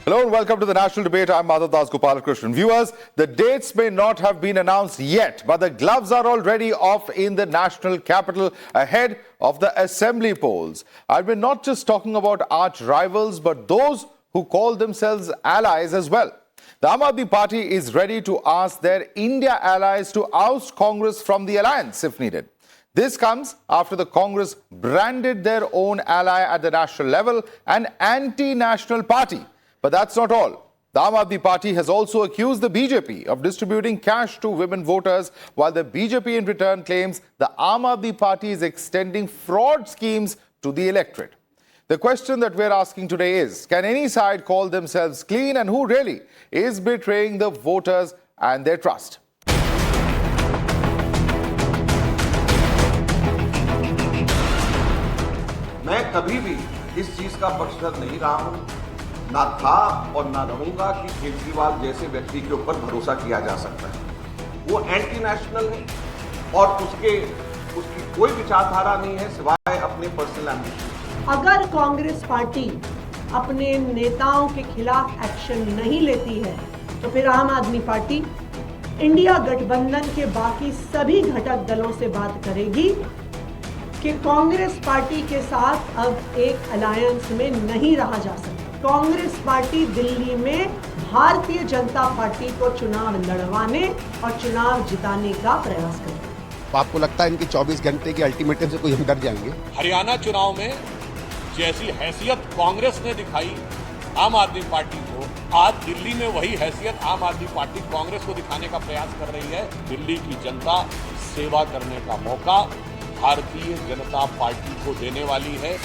Hello and welcome to the national debate. I'm Madhavdas G. Viewers, the dates may not have been announced yet, but the gloves are already off in the national capital ahead of the assembly polls. I've been not just talking about arch rivals, but those who call themselves allies as well. The I.N.D.I.A party is ready to ask their India allies to oust Congress from the alliance if needed. This comes after the Congress branded their own ally at the national level an anti-national party. But that's not all. The I.N.D.I.A party has also accused the BJP of distributing cash to women voters, while the BJP in return claims the I.N.D.I.A party is extending fraud schemes to the electorate. The question that we're asking today is, can any side call themselves clean, and who really is betraying the voters and their trust? मैं कभी भी इस चीज का पक्षधर नहीं रहा हूं, ना था और ना रहूंगा कि केजरीवाल जैसे व्यक्ति के ऊपर भरोसा किया जा सकता है। वो एंटी नेशनल है और उसकी कोई विचारधारा नहीं है सिवाय अपने पर्सनल एम्बिशन। अगर कांग्रेस पार्टी अपने नेताओं के खिलाफ एक्शन नहीं लेती है तो फिर आम आदमी पार्टी इंडिया गठबंधन के बाकी सभी घटक दलों से बात करेगी कि कांग्रेस पार्टी के साथ अब एक अलायंस में नहीं रहा जा सकता। कांग्रेस पार्टी दिल्ली में भारतीय जनता पार्टी को चुनाव लड़वाने और चुनाव जिताने का प्रयास करेगी। आपको लगता है इनकी 24 घंटे की अल्टीमेटम से कोई हम डर जाएंगे? हरियाणा चुनाव में जैसी हैसियत कांग्रेस ने दिखाई आम आदमी पार्टी को, आज दिल्ली में वही हैसियत आम आदमी पार्टी कांग्रेस को दिखाने का प्रयास कर रही है। दिल्ली की जनता सेवा करने का मौका भारतीय जनता पार्टी को देने वाली है।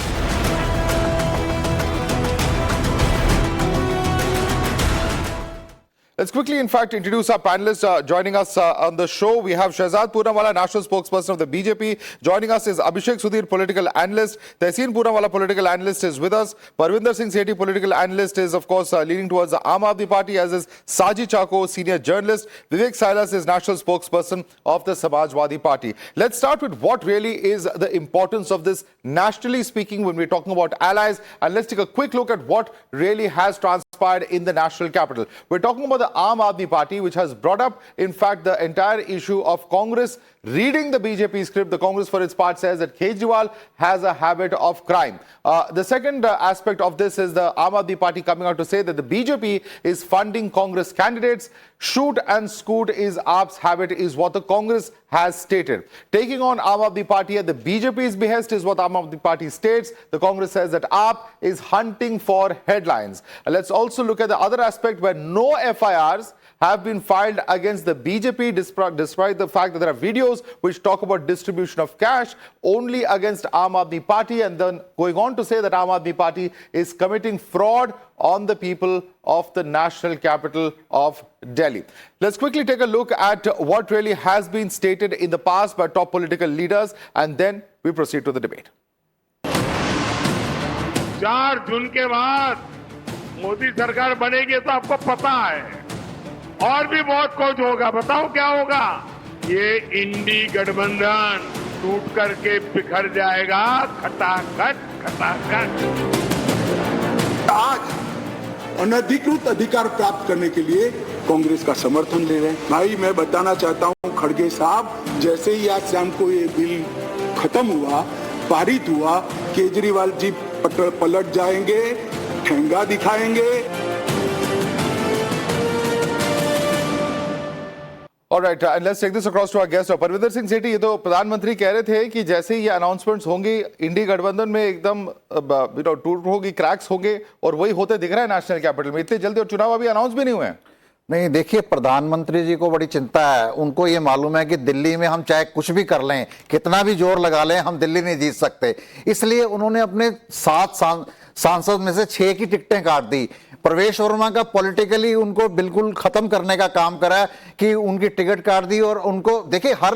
Let's quickly, in fact, introduce our panelists joining us on the show. We have Shehzad Poonawala, national spokesperson of the BJP. Joining us is Abhishek Sudhir, political analyst. Tehseen Poonawala, political analyst, is with us. Parvinder Singh Sethi, political analyst, is, of course, leaning towards the I.N.D.I.A party, as is Saji Chako, senior journalist. Vivek Silas is national spokesperson of the Samajwadi party. Let's start with what really is the importance of this, nationally speaking, when we're talking about allies. And let's take a quick look at what really has transpired in the national capital. We're talking about the I.N.D.I.A party, which has brought up, in fact, the entire issue of Congress reading the BJP script. The Congress, for its part, says that Kejriwal has a habit of crime. The second aspect of this is the I.N.D.I.A party coming out to say that the BJP is funding Congress candidates. Shoot and scoot is AAP's habit, is what the Congress has stated. Taking on I.N.D.I.A party at the BJP's behest is what I.N.D.I.A party states. The Congress says that AAP is hunting for headlines. Let's also look at the other aspect where no FIRs have been filed against the BJP despite the fact that there are videos which talk about distribution of cash, only against I.N.D.I.A party, and then going on to say that I.N.D.I.A party is committing fraud on the people of the national capital of Delhi. Let's quickly take a look at what really has been stated in the past by top political leaders, and then we proceed to the debate. 4 जून के बाद मोदी सरकार बनेगी तो आपको पता है और भी बहुत कुछ होगा। बताओ क्या होगा? ये इंडी गठबंधन टूट करके बिखर जाएगा, खटाखट खटाखट। आज अनधिकृत अधिकार प्राप्त करने के लिए कांग्रेस का समर्थन ले रहे हैं। भाई मैं बताना चाहता हूं खड़गे साहब, जैसे ही आज शाम को ये बिल खत्म हुआ, पारित हुआ, केजरीवाल जी पलट जाएंगे, ठेंगा दिखाएंगे। All right, and let's take this across to our guest. Parvinder Singh Sethi, ये तो प्रधानमंत्री कह रहे थे कि जैसे ही ये अनाउंसमेंट्स होंगी, इंडी गठबंधन में एकदम टूट होगी, क्रैक्स होंगे, और वही होते दिख रहा है नेशनल कैपिटल में। इतने जल्दी और चुनाव अभी अनाउंस भी नहीं हुए हैं। नहीं, देखिए, प्रधानमंत्री जी को बड़ी चिंता है। उनको ये मालूम है कि दिल्ली में हम चाहे कुछ भी कर लें, कितना भी जोर लगा लें, हम दिल्ली नहीं जीत सकते। इसलिए उन्होंने अपने 7 सांसद में से 6 की टिकटें काट दी। प्रवेश वर्मा का पॉलिटिकली उनको बिल्कुल खत्म करने का काम करा कि उनकी टिकट काट दी। और उनको देखिए, हर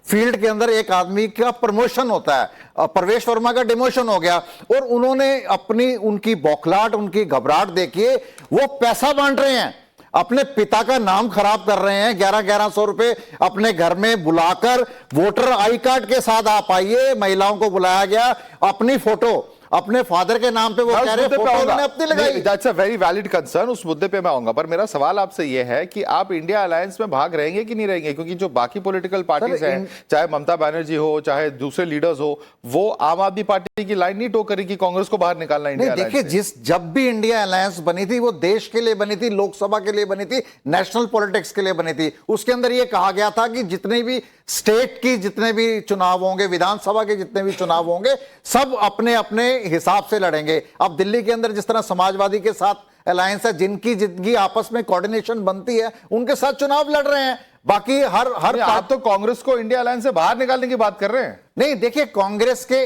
फील्ड के अंदर एक आदमी का प्रमोशन होता है। प्रवेश वर्मा का डिमोशन हो गया और उन्होंने अपनी उनकी बौखलाहट, उनकी घबराहट देखिए, वो पैसा बांट रहे हैं, अपने पिता का नाम खराब कर रहे हैं। 1100 रुपए अपने घर में बुलाकर वोटर आई कार्ड के साथ आप आइए, महिलाओं को बुलाया गया, अपनी फोटो अपने फादर के नाम पे वो कह रहे हैं, फोटो उन्होंने अपनी लगाई। That's a very valid concern, उस मुद्दे पे मैं आऊंगा, पर मेरा सवाल आपसे ये है कि आप इंडिया अलायंस में भाग रहेंगे कि नहीं रहेंगे? क्योंकि जो बाकी पॉलिटिकल पार्टीज हैं, चाहे ममता बनर्जी हो चाहे दूसरे लीडर्स हो, वो आम आदमी पार्टी की लाइन नहीं टोक करेगी कांग्रेस को बाहर निकालना इंडिया अलायंस से। देखिए, जब भी इंडिया अलायंस बनी थी वो देश के लिए बनी थी, लोकसभा के लिए बनी थी, नेशनल पॉलिटिक्स के लिए बनी थी। उसके अंदर ये कहा गया था कि जितने भी स्टेट की जितने भी चुनाव होंगे, विधानसभा के जितने भी चुनाव होंगे, सब अपने अपने हिसाब से लड़ेंगे। अब दिल्ली के अंदर जिस तरह समाजवादी के साथ अलायंस है, जिनकी आपस में कोऑर्डिनेशन बनती है, उनके साथ चुनाव लड़ रहे हैं। बाकी हर आप तो कांग्रेस को इंडिया अलायंस से बाहर निकालने की बात कर रहे हैं। नहीं, देखिए, कांग्रेस के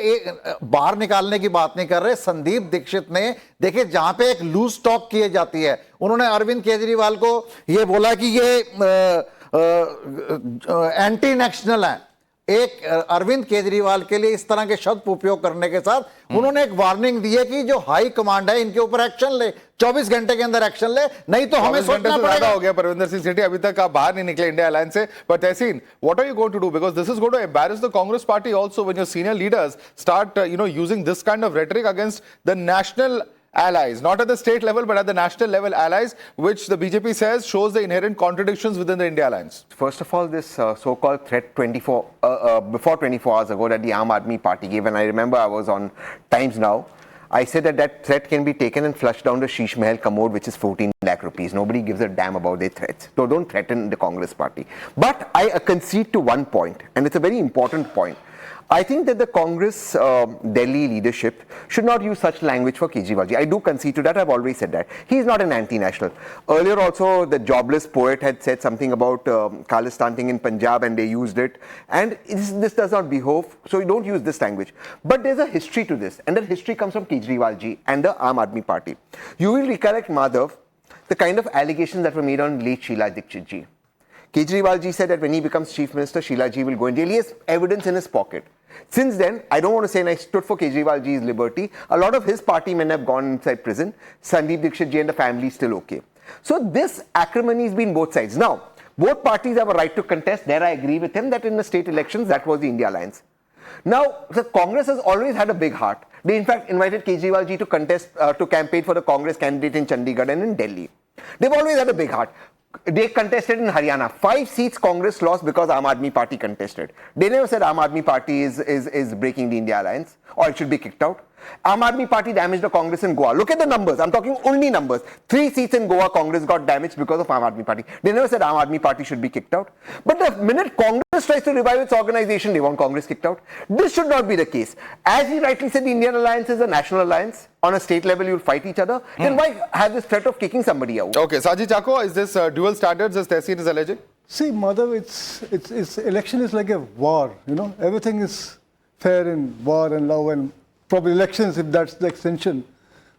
बाहर निकालने की बात नहीं कर रहे। संदीप दीक्षित ने, देखिए, जहां पे एक लूज टॉक की जाती है, उन्होंने अरविंद केजरीवाल को यह बोला कि ये एंटी नेशनल है। एक अरविंद केजरीवाल के लिए इस तरह के शब्द उपयोग करने के साथ उन्होंने एक वार्निंग दी है कि जो हाई कमांड है इनके ऊपर एक्शन ले, 24 घंटे के अंदर एक्शन ले, नहीं तो हमें सोचना पड़ेगा। हो गया परविंदर सिंह सेठी, अभी तक आप बाहर नहीं निकले इंडिया अलायंस से। But Tahseen, what are you going to do? Because this is going to embarrass the Congress party also when your senior leaders start using this kind of rhetoric against the national allies, not at the state level but at the national level allies, which the BJP says shows the inherent contradictions within the India alliance. First of all, this so-called threat before 24 hours ago that the I.N.D.I.A party gave, and I remember I was on Times Now, I said that threat can be taken and flushed down the Sheesh Mahal commode, which is 14 lakh rupees. Nobody gives a damn about their threats. So don't threaten the Congress party. But I concede to one point, and it's a very important point. I think that the Congress Delhi leadership should not use such language for Kejriwal. I do concede to that. I've always said that. He is not an anti-national. Earlier also, the jobless poet had said something about Khalistan in Punjab, and they used it. And this does not behove, so you don't use this language. But there's a history to this, and that history comes from Kejriwal ji and the Aam party. You will recollect, Madhav, the kind of allegations that were made on late Sheila Dikshit ji. Kejriwal ji said that when he becomes chief minister, Sheila ji will go in jail. He has evidence in his pocket. Since then, I don't want to say, and I stood for Kejriwal ji's liberty, a lot of his party men have gone inside prison. Sandeep Dikshit ji and the family is still okay. So this acrimony has been both sides. Now, both parties have a right to contest. There I agree with him that in the state elections, that was the India alliance. Now, the Congress has always had a big heart. They in fact invited Kejriwal ji to contest, to campaign for the Congress candidate in Chandigarh and in Delhi. They've always had a big heart. They contested in Haryana. 5 seats Congress lost because Aam party contested. They never said Aam party is breaking the India alliance or it should be kicked out. Aam party damaged the Congress in Goa. Look at the numbers. I'm talking only numbers. 3 seats in Goa, Congress got damaged because of Aam party. They never said Aam party should be kicked out. But the minute Congress tries to revive its organization, they want Congress kicked out. This should not be the case. As he rightly said, the Indian alliance is a national alliance. On a state level, you'll fight each other. Then why have this threat of kicking somebody out? Okay, Saji Chako, is this dual standards as Tehseen is alleging? See, Madhav, it's election is like a war. Everything is fair in war and love and probably elections, if that's the extension.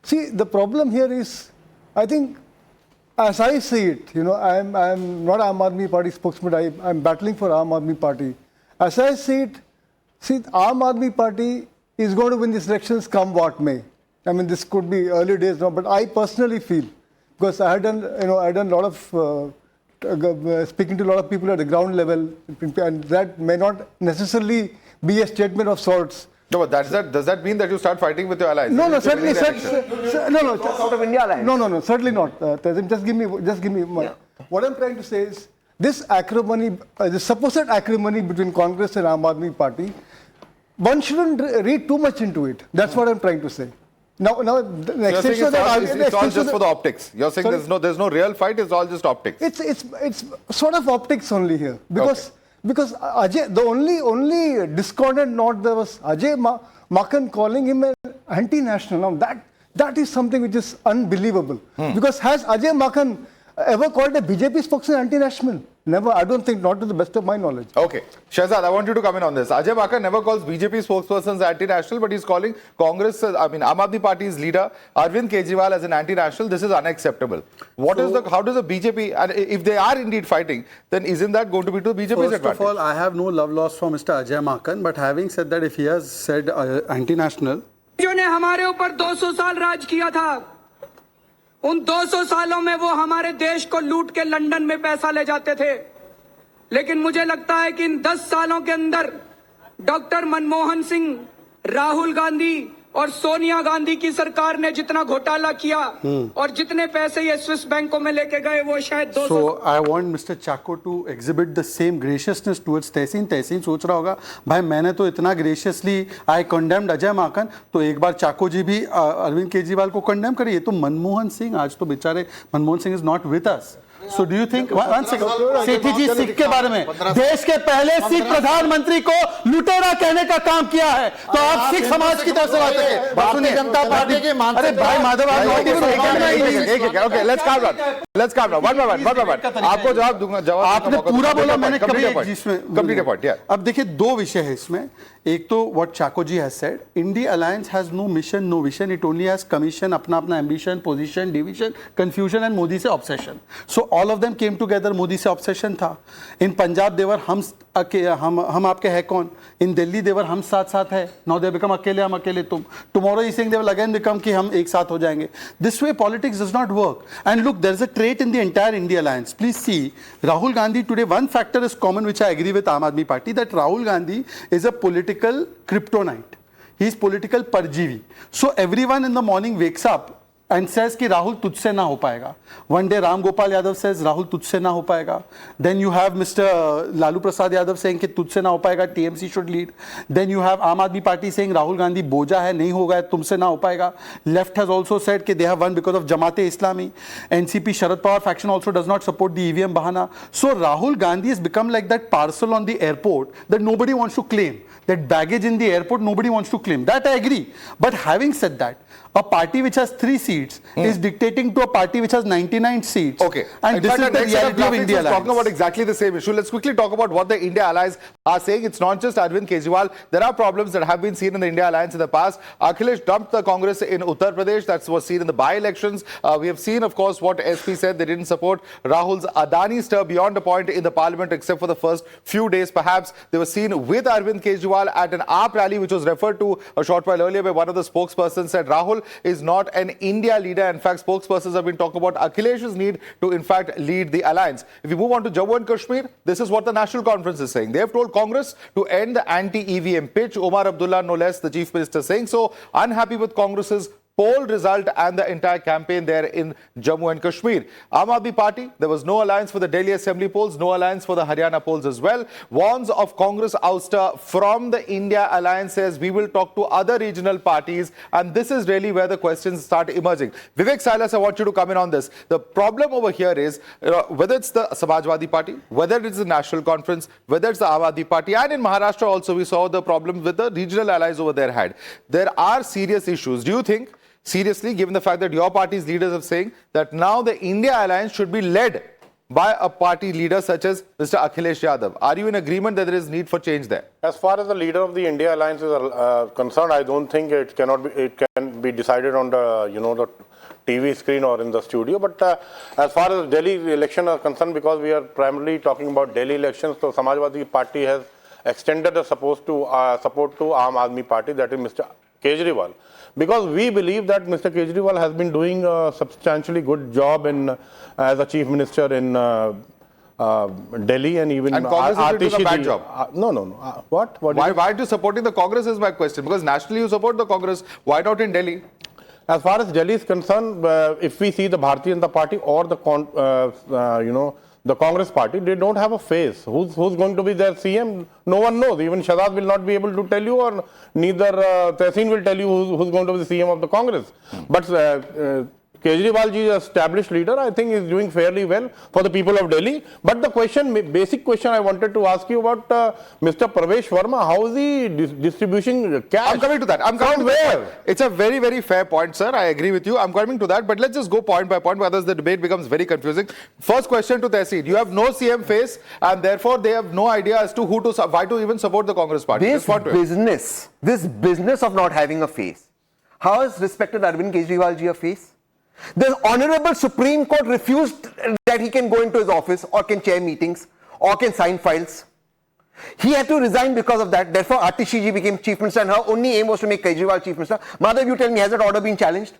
See, the problem here is, I think, as I see it, I'm not Aam Aadmi Party spokesman. I'm battling for Aam Aadmi Party. As I see it, Aam Aadmi Party is going to win these elections, come what may. I mean, this could be early days now, but I personally feel, because I had done, a lot of speaking to a lot of people at the ground level, and that may not necessarily be a statement of sorts. No, but does that mean that you start fighting with your allies? No, certainly, out of India alliance. No, certainly not. Just give me. What I'm trying to say is this acrimony, the supposed acrimony between Congress and Aam Aadmi Party, one shouldn't read too much into it. That's what I'm trying to say. Now, the extension of that it's all just for the optics. You're saying there's no real fight. It's all just optics. It's sort of optics only here because. Okay. Because Ajay, the only discordant note there was Ajay Makan calling him an anti-national. Now that is something which is unbelievable. Because has Ajay Makan ever called a BJP spokesman anti-national? Never. I don't think, not to the best of my knowledge. Okay. Shehzad, I want you to come in on this. Ajay Makan never calls BJP spokespersons anti-national, but he's calling Congress, Aam Aadmi Party's leader, Arvind Kejriwal, as an anti-national. This is unacceptable. How does the BJP, and if they are indeed fighting, then isn't that going to be to BJP's advantage? First of all, I have no love lost for Mr. Ajay Makan, but having said that, if he has said anti-national, जिन्होंने हमारे ऊपर 200 साल राज किया था, उन 200 सालों में वो हमारे देश को लूट के लंदन में पैसा ले जाते थे। लेकिन मुझे लगता है कि इन 10 सालों के अंदर डॉक्टर मनमोहन सिंह, राहुल गांधी और सोनिया गांधी की सरकार ने जितना घोटाला किया और जितने पैसे ये स्विस बैंकों में लेके गए वो शायद 200। So I want Mr. Chako to exhibit the same graciousness towards तहसीन सोच रहा होगा भाई मैंने तो इतना graciously I condemned Ajay Maken, तो एक बार चाको जी भी अरविंद केजरीवाल को कंडेम करिए। तो मनमोहन सिंह, आज तो बेचारे Manmohan Singh is not with us, so do you think one second Sethi ji Sikh के बारे में देश के पहले सिख प्रधानमंत्री को लुटेरा कहने का काम किया है, तो आप सिख समाज की तरफ से बात करें। भारतीय जनता पार्टी के अरे भाई माधव लेट्स काम डाउन आपको जवाब दूंगा। जवाब आपने पूरा बोला, मैंने कभी जिसमें अब देखिए दो विषय है इसमें। एक तो what Chacko ji has said, India alliance has no mission no vision, it only has commission, अपना अपना ambition, position, division, confusion and Modi से obsession. So all of them came together, Modi से ऑब्सेशन था। इन पंजाब देवर हम आपके है कौन, इन दिल्ली देवर हम साथ साथ है, नाउ दे बिकम अकेले हम अकेले तुम, टुमारो ई सिंह दे विल अगेन बिकम कि हम एक साथ हो जाएंगे। This way politics does not work and look there is a trait in the entire India alliance. Please see Rahul Gandhi today, one factor is common which I agree with Aam Aadmi Party, that Rahul Gandhi is a political kryptonite. He is political parjivi. So everyone in the morning wakes up and says कि राहुल तुझसे ना हो पाएगा। One day Ram Gopal Yadav says Rahul तुझसे ना हो पाएगा। Then you have Mr. Lalu Prasad Yadav saying कि तुझसे ना हो पाएगा, TMC should lead. Then you have आम आदमी पार्टी saying राहुल गांधी बोझा है, नहीं होगा, तुमसे ना हो पाएगा। Left has also said कि they have won because of Jamaat-e Islami. NCP Sharad Pawar faction also does not support the EVM bahana. So Rahul Gandhi has become like that parcel on the airport that nobody wants to claim. That baggage in the airport nobody wants to claim. That I agree. But having said that, a party which has 3 seats is dictating to a party which has 99 seats. Okay. And In this fact, is the reality of India Alliance. Talking about exactly the same issue. Let's quickly talk about what the India Allies are saying. It's not just Arvind Kejriwal. There are problems that have been seen in the India Alliance in the past. Akhilesh dumped the Congress in Uttar Pradesh. That was seen in the by-elections. We have seen, of course, what SP said. They didn't support Rahul's Adani stir beyond a point in the parliament, except for the first few days, perhaps. They were seen with Arvind Kejriwal at an AAP rally, which was referred to a short while earlier by one of the spokespersons, said Rahul is not an India leader. In fact, spokespersons have been talking about Akhilesh's need to, in fact, lead the alliance. If we move on to Jammu and Kashmir, this is what the National Conference is saying. They have told Congress to end the anti-EVM pitch. Omar Abdullah, no less, the Chief Minister, saying so. Unhappy with Congress's poll result and the entire campaign there in Jammu and Kashmir. Aam Aadmi Party, there was no alliance for the Delhi Assembly polls, no alliance for the Haryana polls as well. Warns of Congress ouster from the India Alliance, says we will talk to other regional parties, and this is really where the questions start emerging. Vivek Silas, I want you to come in on this. The problem over here is whether it's the Samajwadi Party, whether it's the National Conference, whether it's the Aam Aadmi Party, and in Maharashtra also we saw the problem with the regional allies over there had. There are serious issues. Do you think, seriously, given the fact that your party's leaders are saying that now the India Alliance should be led by a party leader such as Mr. Akhilesh Yadav, are you in agreement that there is need for change there? As far as the leader of the India Alliance is concerned, I don't think it can be decided on the the TV screen or in the studio. But as far as Delhi election are concerned, because we are primarily talking about Delhi elections, so Samajwadi Party has extended the support to Aam Aadmi Party, that is Mr. Kejriwal. Because we believe that Mr. Kejriwal has been doing a substantially good job as a chief minister in Delhi and even and Congress is doing a bad job. No. What? Why are you supporting the Congress is my question? Because nationally you support the Congress. Why not in Delhi? As far as Delhi is concerned, if we see the Bharatiya Janata Party or the Congress party, they don't have a face. Who's going to be their CM? No one knows. Even Shahzad will not be able to tell you, or neither Tehseen will tell you who's going to be the CM of the Congress. But Kejriwal ji, established leader, I think is doing fairly well for the people of Delhi. But the basic question I wanted to ask you about Mr. Pravesh Verma, how is he distributing cash? I'm coming to that. From where? It's a very, very fair point, sir. I agree with you. I'm coming to that. But let's just go point by point, otherwise the debate becomes very confusing. First question to Tehseen. You have no CM face, and therefore they have no idea as to why to even support the Congress party. This business of not having a face. How has respected Arvind Kejriwal ji a face? The Honorable Supreme Court refused that he can go into his office or can chair meetings or can sign files. He had to resign because of that. Therefore, Atishi ji became Chief Minister and her only aim was to make Kejriwal Chief Minister. Madhav, you tell me, has that order been challenged?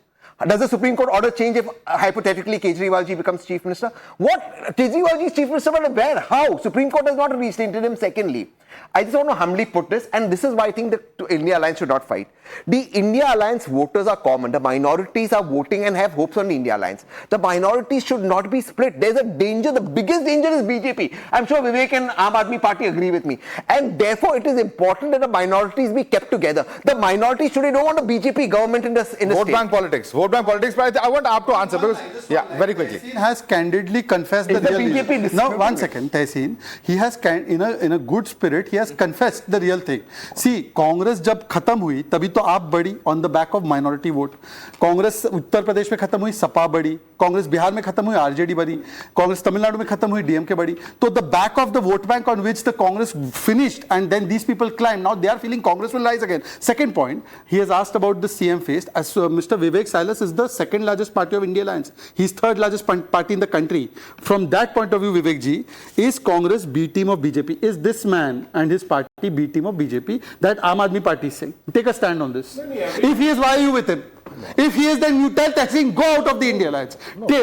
Does the Supreme Court order change if hypothetically Kejriwal ji becomes Chief Minister? What? Kejriwal ji is Chief Minister, but where? How? Supreme Court has not reinstated him, secondly. I just want to humbly put this, and this is why I think the India Alliance should not fight. The India Alliance voters are common. The minorities are voting and have hopes on the India Alliance. The minorities should not be split. There's a danger. The biggest danger is BJP. I'm sure Vivek and Aam Aadmi Party agree with me. And therefore, it is important that the minorities be kept together. The minorities today don't want a BJP government in the vote state. bank politics. Vote bank politics. But I want Aap to answer because, yeah, very quickly. Tehseen has candidly confessed the real reason. Now, one second, Tehseen. He has, in a good spirit, he has confessed the real thing. See, Congress जब खत्म हुई, तभी तो आप बढ़ी on the back of minority vote. Congress Uttar Pradesh में खत्म हुई, सपा बढ़ी. कांग्रेस बिहार में खत्म हुई, आरजेडी बढ़ी. कांग्रेस तमिलनाडु में खत्म हुई, डीएमके बढ़ी. तो the back of the vote bank on which the Congress finished, and then these people climbed. Now they are feeling Congress will rise again. Second point, he has asked about the CM face. As Mr. Vivek Silas is the second largest party of India Alliance. He's third largest party in the country. From that point of view, Vivek ji, is Congress B team of BJP? Is this man and his party B team of BJP that Aam Aadmi Party is saying? Take a stand on this. If he is, why are you with him? If he is, then you tell Tehseen, go out of the India Alliance.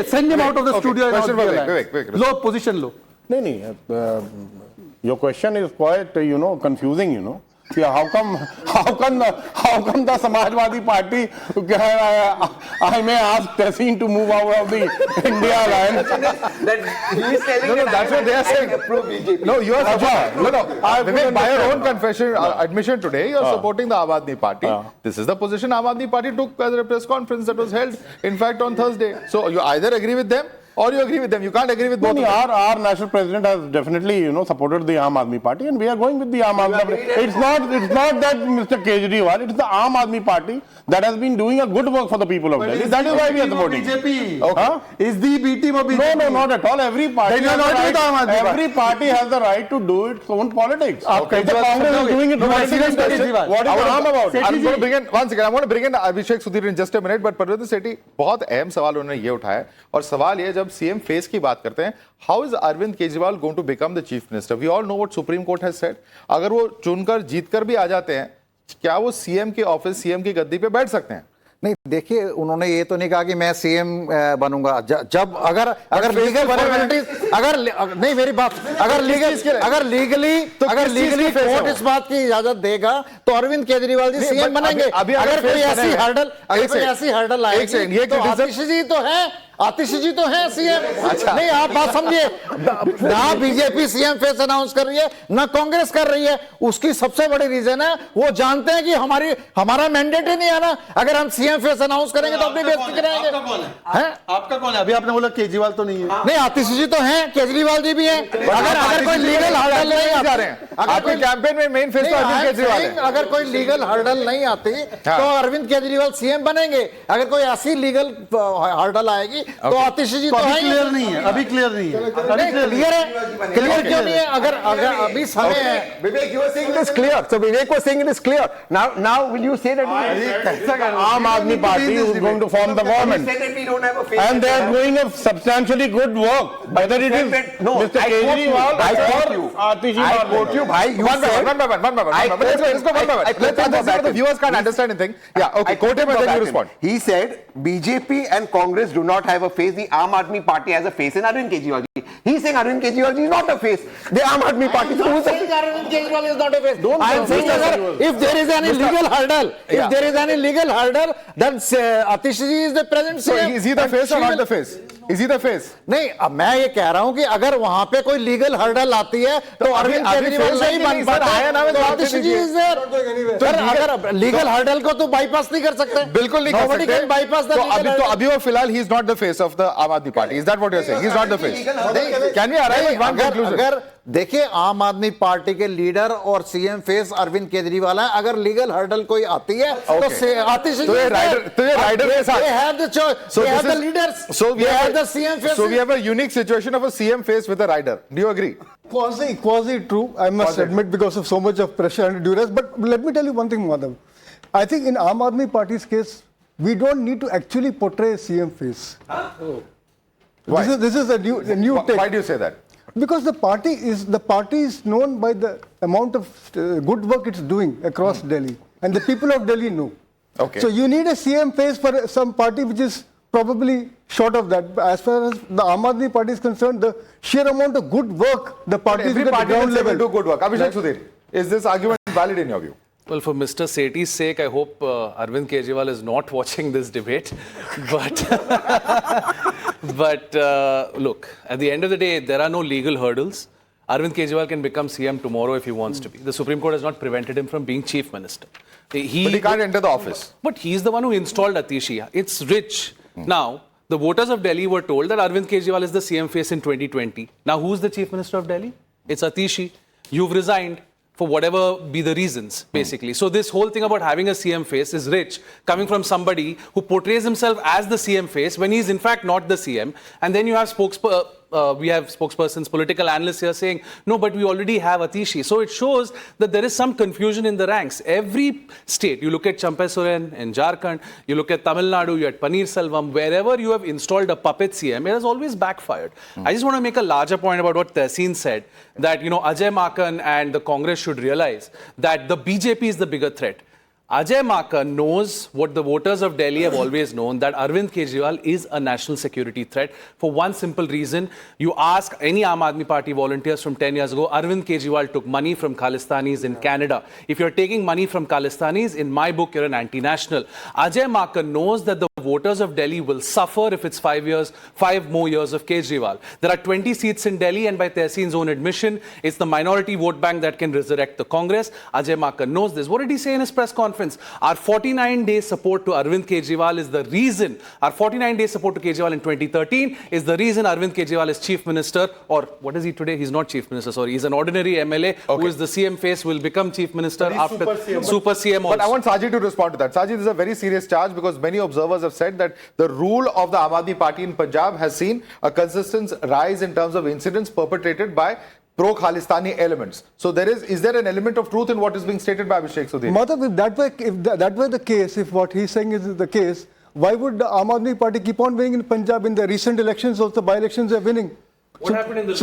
Send him out of the studio and out of the Alliance. Low position, low. Your question is quite, confusing, See, how come the Samajwadi Party, I may ask Tehseen to move out of the India Alliance. That's what they are saying. No, you are Vivek, by your own confession, admission today, you are supporting the Aam Aadmi Party. This is the position Aam Aadmi Party took at a press conference that was held, in fact, on Thursday. So you either agree with them or you agree with them. You can't agree with both. Our national president has definitely, supported the Aam Aadmi Party, and we are going with the Aam Aadmi Party. It's not that Mr. Kejriwal, it's the Aam Aadmi Party that has been doing a good work for the people of Delhi. That is why we are supporting. BJP. Okay. Is the B team of BJP? No, not at all. Every party has the right to do its own politics. Okay. The Congress is doing it. What is harm about it? I'm going to bring in, once again, I want to bring in Abhishek Sudhir in just a minute, but Parvendra Sethi, बहुत अहम सवाल उन्होंने ये उठाया और सवाल ये जब सीएम फेस की बात करते हैं, how is Arvind Kejriwal going to become the chief minister? We all know what Supreme Court has said. अगर वो चुनकर जीतकर भी आ जाते हैं, क्या वो सीएम के ऑफिस, सीएम की गद्दी पे बैठ सकते हैं? नहीं, देखिए, उन्होंने ये तो नहीं कहा कि मैं सीएम बनूंगा. जब अगर लीगल फॉर्मेलिटीज, नहीं, मेरी बात, अगर लीगली कोर्ट इस बात की इजाजत देगा तो अरविंद केजरीवाल जी सीएम बनेंगे. अगर कोई ऐसी हर्डल आएगी तो आतिश जी तो है सीएम. अच्छा, नहीं, आप बात समझिए, ना बीजेपी सीएम फेस अनाउंस कर रही है, ना कांग्रेस कर रही है. उसकी सबसे बड़ी रीजन है, वो जानते हैं कि हमारा मैंडेट ही नहीं है ना. अगर हम सीएम फेस अनाउंस करेंगे तो अपनी बेइज्जती कराएंगे. आपका कौन है? अभी आपने बोला केजरीवाल तो नहीं है. नहीं, आतिश जी तो हैं, केजरीवाल जी भी हैं. अगर कोई लीगल हर्डल नहीं जा रहे हैं, आपके कैंपेन में मेन फेस तो अरविंद केजरीवाल है. अगर कोई लीगल हर्डल नहीं आती तो अरविंद केजरीवाल सीएम बनेंगे. अगर कोई ऐसी लीगल हर्डल आएगी तो आतिश जी तो है. क्लियर नहीं है, अभी क्लियर नहीं है. क्लियर है, क्लियर क्यों नहीं है? अगर अभी समय है. Vivek, you were saying it is clear. So Vivek was saying it is clear. Now will you say that Aam Aadmi Party is going to form the government, and they are doing a substantially good work. Whether it is Mr. Kejriwal or Atish ji, I quote you, bhai. You One by one. Let's go one by one. The viewers can't understand anything. Yeah, okay. Quote him and then you respond. He said BJP and Congress do not have a face. The Aam Aadmi Party has a face in Arvind Kejriwal ji. He's saying Arvind Kejriwal ji is not a face. The Aam Aadmi Party. So who's saying Arvind Kejriwal is not a face? I am saying if there is any legal hurdle, then Atish ji is the present. So is he the face or not the face? Is he the face? नहीं, अब मैं ये कह रहा हूँ कि अगर वहां पे कोई लीगल हर्डल आती है तो अरविंद केजरीवाल नहीं बन पाता, तो आतिश जी इज देयर. सर, अगर लीगल हर्डल को तो बाईपास नहीं कर सकते. बिल्कुल नहीं कर सकते. बाईपास तो अभी वो फिलहाल he is not the face of the Aam Aadmi Party. Is that what you are saying? He is not the face. Can we arrive at one conclusion? अगर देखिए, आम आदमी पार्टी के लीडर और सीएम फेस अरविंद केजरीवाल है. अगर legal hurdle कोई आती है तो आतिश जी, तो ये राइडर के साथ they have the choice, they have the leaders, they have the CM face. So we have a unique situation of a CM face with a rider. Do you agree? Quasi true, I must admit, because of so much of pressure and duress. But let me tell you one thing, Madhav. I think in Aam Aadmi Party's case, we don't need to actually portray a CM face. Why? This is a new take. Why do you say that? Because the party is known by the amount of good work it's doing across Delhi, and the people of Delhi know. Okay. So you need a CM face for some party which is probably short of that. As far as the Aam Aadmi Party is concerned, the sheer amount of good work the party is doing at the ground level. Do good work. Abhishek Sudhir. Is this argument valid in your view? Well, for Mr. Sethi's sake, I hope Arvind Kejriwal is not watching this debate. But, look, at the end of the day, there are no legal hurdles. Arvind Kejriwal can become CM tomorrow if he wants to be. The Supreme Court has not prevented him from being Chief Minister. But he can't enter the office. But he's the one who installed Atishi. It's rich. Now, the voters of Delhi were told that Arvind Kejriwal is the CM face in 2020. Now, who's the Chief Minister of Delhi? It's Atishi. You've resigned for whatever be the reasons, basically. So this whole thing about having a CM face is rich, coming from somebody who portrays himself as the CM face when he's in fact not the CM. And then you have spokespersons, political analysts here saying, no, but we already have Atishi. So it shows that there is some confusion in the ranks. Every state, you look at Champai Soren in Jharkhand, you look at Tamil Nadu, you at Paneer Selvam, wherever you have installed a puppet CM, it has always backfired. I just want to make a larger point about what Tehseen said, that, Ajay Maken and the Congress should realize that the BJP is the bigger threat. Ajay Maken knows what the voters of Delhi have always known, that Arvind Kejriwal is a national security threat for one simple reason. You ask any Aam Aadmi Party volunteers from 10 years ago, Arvind Kejriwal took money from Khalistanis in Canada. If you're taking money from Khalistanis, in my book, you're an anti-national. Ajay Maken knows that the voters of Delhi will suffer if it's 5 more years of Kejriwal. There are 20 seats in Delhi, and by Tehseen's own admission, it's the minority vote bank that can resurrect the Congress. Ajay Maken knows this. What did he say in his press conference? Our 49-day support to Arvind Kejriwal is the reason, our 49-day support to Kejriwal in 2013 is the reason Arvind Kejriwal is Chief Minister, or what is he today? He's not Chief Minister, sorry. He's an ordinary MLA who is the CM face, will become Chief Minister after Super CM also. But I want Sajid to respond to that. Sajid, this is a very serious charge because many observers have said that the rule of the Aam Aadmi Party in Punjab has seen a consistent rise in terms of incidents perpetrated by pro-Khalistani elements. So is there an element of truth in what is being stated by Abhishek Sudhir? Madhav, if that were the case, if what he's saying is the case, why would the Aam Aadmi Party keep on winning in Punjab? In the recent elections, also by-elections are winning. What happened in the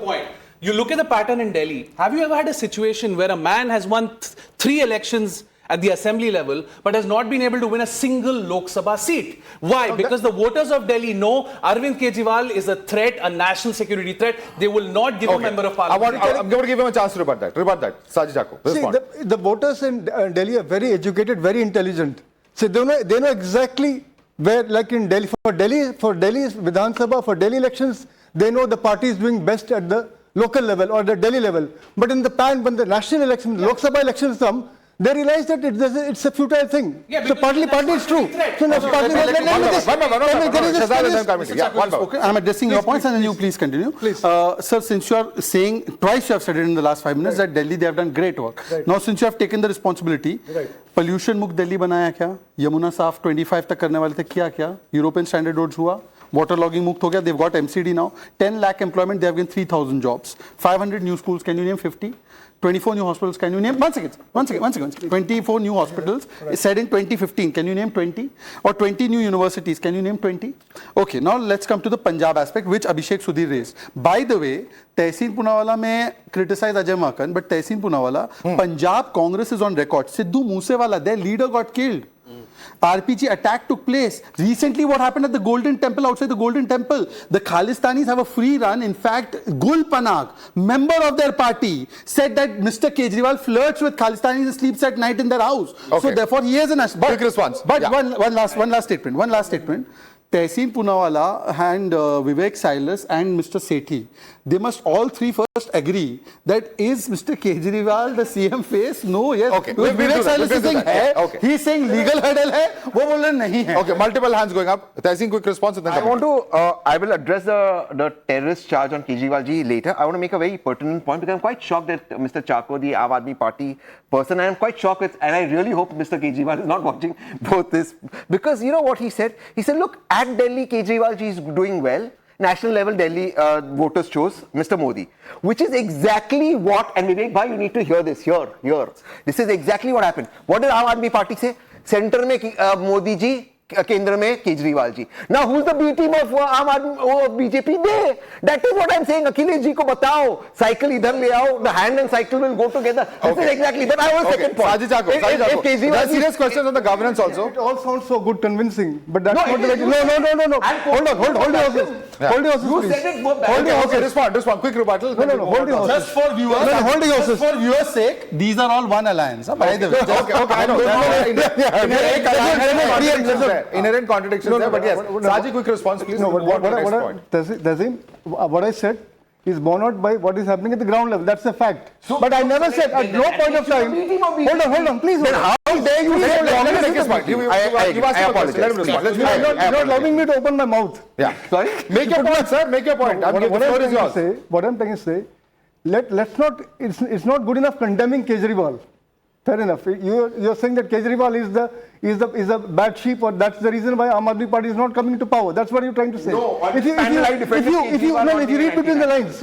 point. You look at the pattern in Delhi. Have you ever had a situation where a man has won 3 elections at the assembly level, but has not been able to win a single Lok Sabha seat? Why? Because the voters of Delhi know Arvind Kejriwal is a threat, a national security threat. They will not give a member of parliament. I'm going to give him a chance to rebut that. Sajid Jaco, see, the voters in Delhi are very educated, very intelligent. So they know exactly where, like in Delhi, for Delhi's Vidhan Sabha, for Delhi elections, they know the party is doing best at the local level or the Delhi level. But in when the national elections, Lok Sabha elections come, they realize that it's a futile thing. Yeah, so partly it's true. I'm addressing your points and then you please continue. Please. Sir, since you are saying, twice you have said it in the last 5 minutes, that Delhi, they have done great work. Now, since you have taken the responsibility, pollution मुक्त Delhi बनाया क्या? Yamuna साफ 25 तक करने वाले थे, किया क्या? European standard roads हुआ? Water logging मुक्त हो गया? They've got MCD now. 10 lakh employment, they have given 3,000 jobs. 500 new schools, can you name 50? 24 new hospitals, can you name? One second. 24 new hospitals said in 2015, can you name 20? Or 20 new universities, can you name 20? Okay, now let's come to the Punjab aspect, which Abhishek Sudhir raised. By the way, Tehseen Poonawalla may criticize Ajay Maken, but Tehseen Poonawalla, Punjab Congress is on record. Sidhu Moosewala, their leader, got killed. RPG attack took place. Recently, what happened at the Golden Temple, outside the Golden Temple? The Khalistanis have a free run. In fact, Gul Panag, member of their party, said that Mr. Kejriwal flirts with Khalistanis and sleeps at night in their house. Okay. So therefore, he is a national. Quick response. But one last statement. Tehseen Poonawalla and Vivek Silas and Mr. Sethi, they must all three first agree that is Mr. Kejriwal the CM face? No, yes. Okay. Vivek Silas is saying hai. He's saying legal hurdle hai. वो बोल रहे नहीं है. Okay, multiple hands going up. Tehseen, quick response. And then I will address the terrorist charge on Kejriwal ji later. I want to make a very pertinent point because I'm quite shocked that Mr. Chako, the Aam Aadmi Party person, and I'm quite shocked with, and I really hope Mr. Kejriwal is not watching both this, because you know what he said? He said, look, at Delhi, Kejriwal ji is doing well. National level, Delhi voters chose Mr. Modi, which is exactly what, and Vivek bhai, you need to hear this, here. This is exactly what happened. What did Aam Aadmi Party say? Center mein Modi ji, केंद्र में Kejriwal ji. Now who's the B team of आम आदमी BJP? They. That is what I'm saying. Akhilesh ji को बताओ, cycle इधर ले आओ. The hand and cycle will go together. This is exactly. But I was second point. Sajid Chako. There are serious questions on the governance also. It all sounds so good, convincing, but that's not the way. No. Hold your horses. Hold your horses, please. Hold your horses. Respond. Quick rebuttal. No. Hold your horses. Just for viewers, hold your horses. just for viewers' sake, these are all one alliance. By the way, Okay, I know. Inherent contradictions there, but yes. Saji, quick response, please. No, What next point? Tazim, what I said is borne out by what is happening at the ground level. That's a fact. But I never said at no point of time. Hold on, please. How dare you say Let me make his point. You asked him a question. Let him respond. Let's You're not allowing me to open my mouth. Yeah. Sorry? Make your point, sir. Make your point. The floor is yours. What I'm trying to say, let's not. It's not good enough condemning Kejriwal. Fair enough. You're saying that Kejriwal is the bad sheep, or that's the reason why Aam Aadmi Party is not coming to power. That's what you're trying to say. No, if you read between the lines,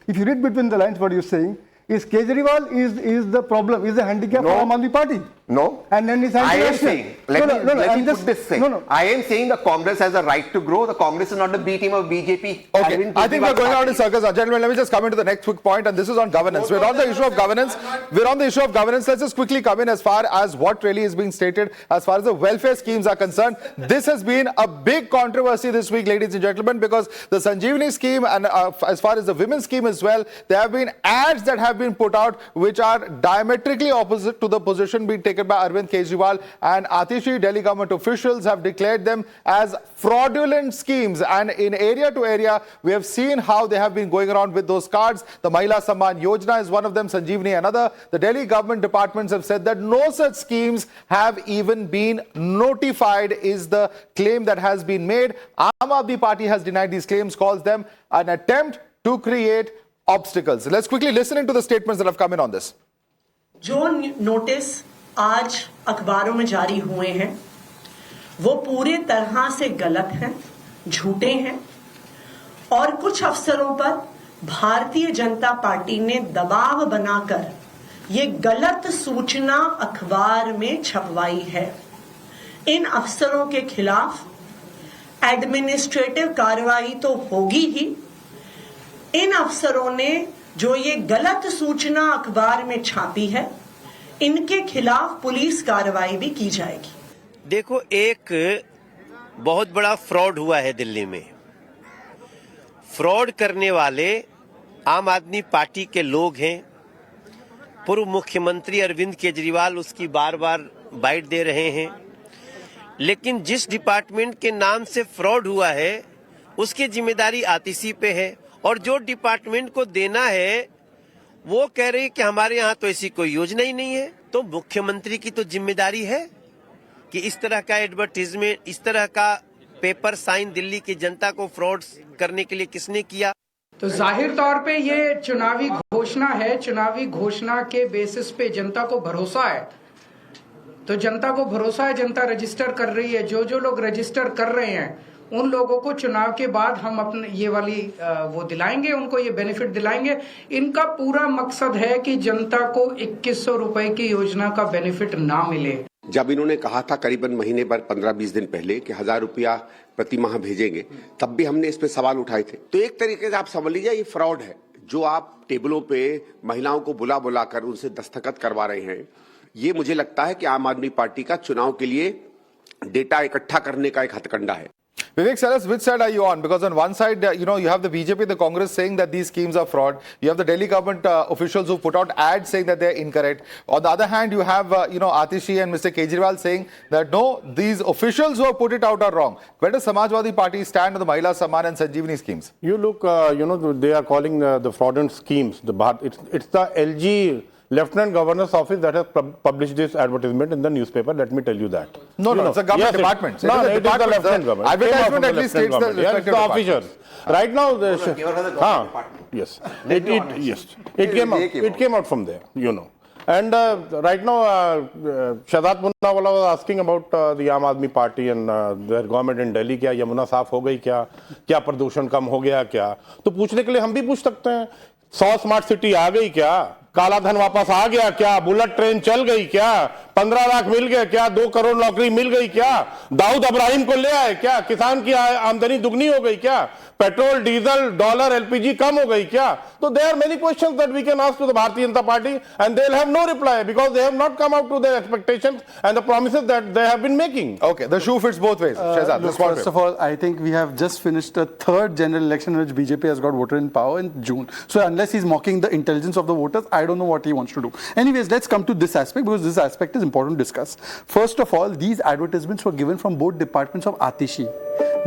if you read between the lines, what you're saying is Kejriwal is the problem, is the handicap for Aam Aadmi Party. No. And then it's I am anti-national. saying, let me put this thing. I am saying the Congress has a right to grow. The Congress is not the B team of BJP. Okay, I think we're going out in circles. Gentlemen, let me just come into the next quick point, and this is on governance. We're on the issue of governance. Let's just quickly come in as far as what really is being stated as far as the welfare schemes are concerned. This has been a big controversy this week, ladies and gentlemen, because the Sanjeevani scheme and as far as the women's scheme as well, there have been ads that have been put out which are diametrically opposite to the position being taken by Arvind Kejriwal and Atishi. Delhi government officials have declared them as fraudulent schemes, and in area to area we have seen how they have been going around with those cards. The Mahila Samman Yojana is one of them, Sanjeevani another. The Delhi government departments have said that no such schemes have even been notified, is the claim that has been made. Aam Aadmi Party has denied these claims, calls them an attempt to create obstacles. Let's quickly listen into the statements that have come in on this. जो notice आज अखबारों में जारी हुए हैं वो पूरे तरह से गलत हैं, झूठे हैं, और कुछ अफसरों पर भारतीय जनता पार्टी ने दबाव बनाकर ये गलत सूचना अखबार में छपवाई है. इन अफसरों के खिलाफ एडमिनिस्ट्रेटिव कार्रवाई तो होगी ही. इन अफसरों ने जो ये गलत सूचना अखबार में छापी है, इनके खिलाफ पुलिस कार्रवाई भी की जाएगी. देखो, एक बहुत बड़ा फ्रॉड हुआ है दिल्ली में. फ्रॉड करने वाले आम आदमी पार्टी के लोग हैं. पूर्व मुख्यमंत्री अरविंद केजरीवाल उसकी बार बार बाइट दे रहे हैं, लेकिन जिस डिपार्टमेंट के नाम से फ्रॉड हुआ है उसकी जिम्मेदारी आतिशी पे है, और जो डिपार्टमेंट को देना है वो कह रही है कि हमारे यहाँ तो ऐसी कोई योजना ही नहीं है. तो मुख्यमंत्री की तो जिम्मेदारी है कि इस तरह का एडवर्टीजमेंट, इस तरह का पेपर साइन दिल्ली की जनता को फ्रॉड करने के लिए किसने किया. तो जाहिर तौर पे ये चुनावी घोषणा है. चुनावी घोषणा के बेसिस पे जनता को भरोसा है, तो जनता को भरोसा है, जनता रजिस्टर कर रही है. जो लोग रजिस्टर कर रहे हैं उन लोगों को चुनाव के बाद हम अपने ये वाली वो दिलाएंगे, उनको ये बेनिफिट दिलाएंगे. इनका पूरा मकसद है कि जनता को 2100 रुपए की योजना का बेनिफिट ना मिले. जब इन्होंने कहा था करीबन महीने भर 15-20 दिन पहले कि 1000 रुपया प्रति माह भेजेंगे, तब भी हमने इस पे सवाल उठाए थे. तो एक तरीके से आप समझ लीजिए ये फ्रॉड है. जो आप टेबलों पे महिलाओं को बुला कर उनसे दस्तखत करवा रहे हैं, ये मुझे लगता है कि आम आदमी पार्टी का चुनाव के लिए डेटा इकट्ठा करने का एक हथकंडा है. Vivek, tell us which side are you on? Because on one side, you have the BJP, the Congress saying that these schemes are fraud. You have the Delhi government officials who put out ads saying that they're incorrect. On the other hand, you have, Atishi and Mr. Kejriwal saying that no, these officials who have put it out are wrong. Where does Samajwadi Party stand on the Mahila Samman and Sanjeevani schemes? You look, they are calling the fraudulent schemes. It's the LG Lieutenant Governor's office that has published this advertisement in the newspaper. Let me tell you that. No, it's a government department. It is the Lieutenant Government. Advertisement at least states the respective officers. Right now, yes, it came out from there, And right now, Shahzad Poonawala was asking about the Aam Aadmi Party and their government in Delhi. क्या यमुना साफ हो गई क्या प्रदूषण कम हो गया क्या? तो पूछने के लिए हम भी पूछ सकते हैं. 100 स्मार्ट सिटी आ गई क्या? काला धन वापस आ गया क्या? बुलेट ट्रेन चल गई क्या? 15 लाख मिल गए क्या? 2 करोड़ नौकरी मिल गई क्या? दाऊद इब्राहिम को ले आए क्या? किसान की आमदनी दुगनी हो गई क्या? पेट्रोल, डीजल, डॉलर, एलपीजी कम हो गई क्या? तो there are many questions that we can ask to the Bharatiya Janata Party and they will have no reply because they have not come up to their expectations and the promises that they have been making. Okay, the shoe fits both ways. Shehzad, Look, first of all, I think we have just finished a third general election in which BJP has got voted in power in June. So unless he's mocking the intelligence of the voters, I don't know what he wants to do. Anyways, let's come to this aspect because this aspect is important to discuss. First of all, these advertisements were given from both departments of Atishi.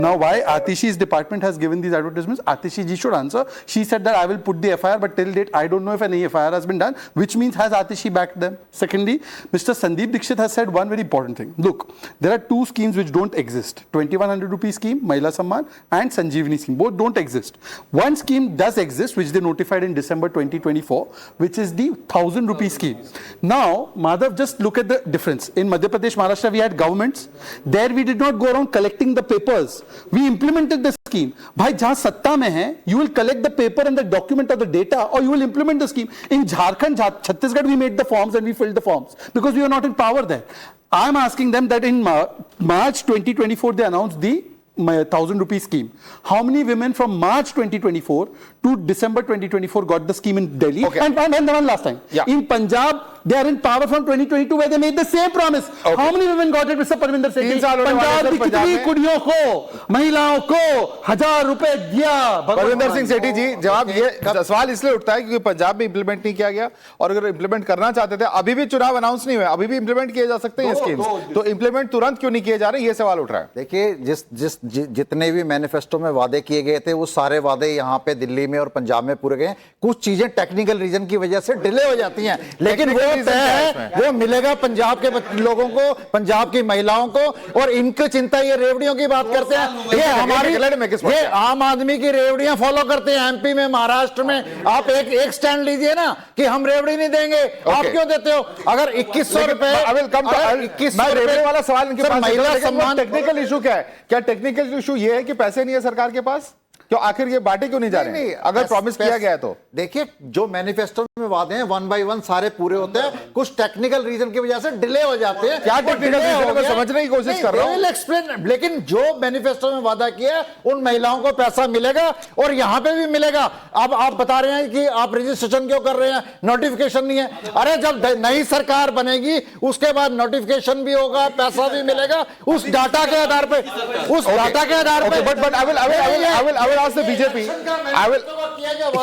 Now, why Atishi's department has given these advertisements? Atishi ji should answer. She said that I will put the FIR, but till date, I don't know if any FIR has been done, which means has Atishi backed them? Secondly, Mr. Sandeep Dixit has said one very important thing. Look, there are two schemes which don't exist. 2100 rupee scheme, Mahila Samman, and Sanjeevani scheme. Both don't exist. One scheme does exist, which they notified in December 2024, which is the 1000 rupee scheme. Now, Madhav, just look at the difference. In Madhya Pradesh, Maharashtra, we had governments. There we did not go around collecting the papers. We implemented the scheme. भाई जहां सत्ता में है, you will collect the paper and the document of the data, or you will implement the scheme. In Jharkhand, Chhattisgarh, we made the forms and we filled the forms because we were not in power there. I am asking them that in March 2024 they announced the 1000 rupee scheme. How many women from March 2024 to December 2024 got the scheme in Delhi? Okay. And one last time. Yeah. In Punjab, they are in power from 2022 where they made the same promise. Okay. How many women got it, Mr. Parminder Sethi? 3 साल होने वाले पंजाब हैं की sir Punjab कितनी में। कुड़ियों को, महिलाओं को 1000 रुपए दिया? परविंदर सिंह सेठी जी, जवाब ये सवाल इसलिए उठता है क्योंकि पंजाब में इंप्लीमेंट नहीं किया गया और अगर इंप्लीमेंट करना चाहते थे, अभी भी चुनाव अनाउंस नहीं हुए, अभी भी इंप्लीमेंट किए जा सकते हैं स्कीम्स, तो इंप्लीमेंट तुरंत क्यों नहीं किए जा रहे, ये सवाल उठ रहा है। देखिए, जितने भी मैनिफेस्टो में वादे किए गए थे वो सारे वादे यहाँ पे दिल्ली में और पंजाब में पूरे गए। कुछ चीजें टेक्निकल रीजन की वजह से डिले हो जाती हैं, लेकिन वो तय है, वो मिलेगा पंजाब के लोगों को, पंजाब की महिलाओं को। और इनकी चिंता, ये रेवड़ियों की बात करते हैं, ये हमारी, ये आम आदमी की रेवड़ियां फॉलो करते हैं एमपी में, महाराष्ट्र में। आप एक स्टैंड लीजिए ना कि हम रेवड़ी नहीं देंगे, आप क्यों देते हो? अगर 2100 रुपए, 2100 रुपए वाला सवाल इनके पास, महिला सम्मान, टेक्निकल इशू क्या है? क्या टेक्निकल इशू ये है कि पैसे नहीं है सरकार के पास? क्यों आखिर ये बांटे क्यों नहीं जा रहे हैं? अगर प्रॉमिस किया गया है तो देखिए, जो मैनिफेस्टो में वादे हैं 1 बाय 1 सारे पूरे होते हैं, कुछ टेक्निकल रीजन की वजह से डिले हो जाते हैं। क्या टेक्निकल रीजन है समझने की कोशिश कर रहा हूं। एक्सप्लेन, लेकिन जो मैनिफेस्टो में वादा किया है उन महिलाओं को पैसा मिलेगा और यहां पे भी मिलेगा। अब आप बता रहे हैं कि आप रजिस्ट्रेशन क्यों कर रहे हैं, नोटिफिकेशन नहीं है। अरे जब नई सरकार बनेगी उसके बाद नोटिफिकेशन भी होगा, पैसा भी मिलेगा, उस डाटा के आधार पे, उस डाटा के आधार पे। But I will ask the BJP.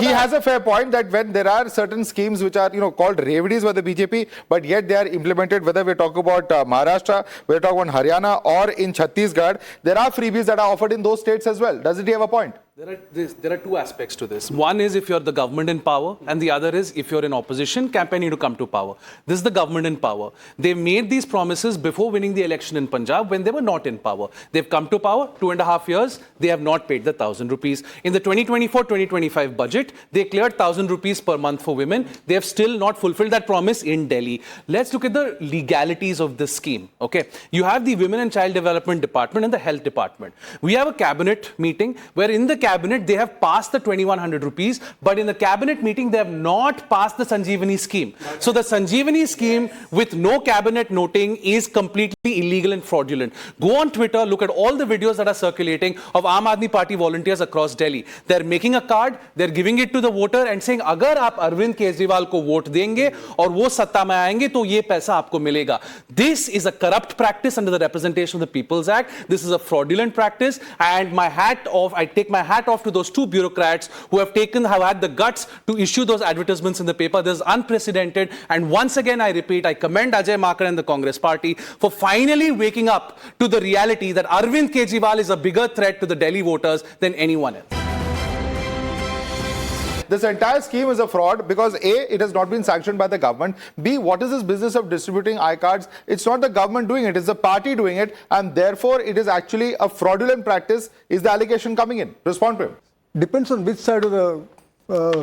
He has a fair point that when there are certain schemes which are, called revenues by the BJP, but yet they are implemented, whether we talk about Maharashtra, we talk about Haryana, or in Chhattisgarh, there are freebies that are offered in those states as well. Doesn't he have a point? There are two aspects to this. One is if you're the government in power, and the other is if you're in opposition campaigning to come to power. This is the government in power. They made these promises before winning the election in Punjab when they were not in power. They've come to power, 2.5 years, they have not paid the 1000 rupees. In the 2024-2025 budget, they cleared 1000 rupees per month for women. They have still not fulfilled that promise in Delhi. Let's look at the legalities of this scheme. Okay, you have the Women and Child Development Department and the Health Department. We have a cabinet meeting where in the cabinet they have passed the 2100 rupees, but in the cabinet meeting they have not passed the Sanjeevani scheme. So the Sanjeevani scheme with no cabinet noting is completely illegal and fraudulent. Go on Twitter, look at all the videos that are circulating of Aam Aadmi Party volunteers across Delhi. They're making a card, they're giving it to the voter and saying अगर आप अरविंद केजरीवाल को vote देंगे और वो सत्ता में आएंगे तो ये पैसा आपको मिलेगा. This is a corrupt practice under the Representation of the People's Act. This is a fraudulent practice, and I take my hat off to those two bureaucrats who have had the guts to issue those advertisements in the paper. This is unprecedented, and once again I repeat, I commend Ajay Makar and the Congress party for finally waking up to the reality that Arvind Kejriwal is a bigger threat to the Delhi voters than anyone else. This entire scheme is a fraud because A, it has not been sanctioned by the government. B, what is this business of distributing iCards? It's not the government doing it, it's the party doing it, and therefore it is actually a fraudulent practice. Is the allegation coming in? Respond to him. Depends on which side of the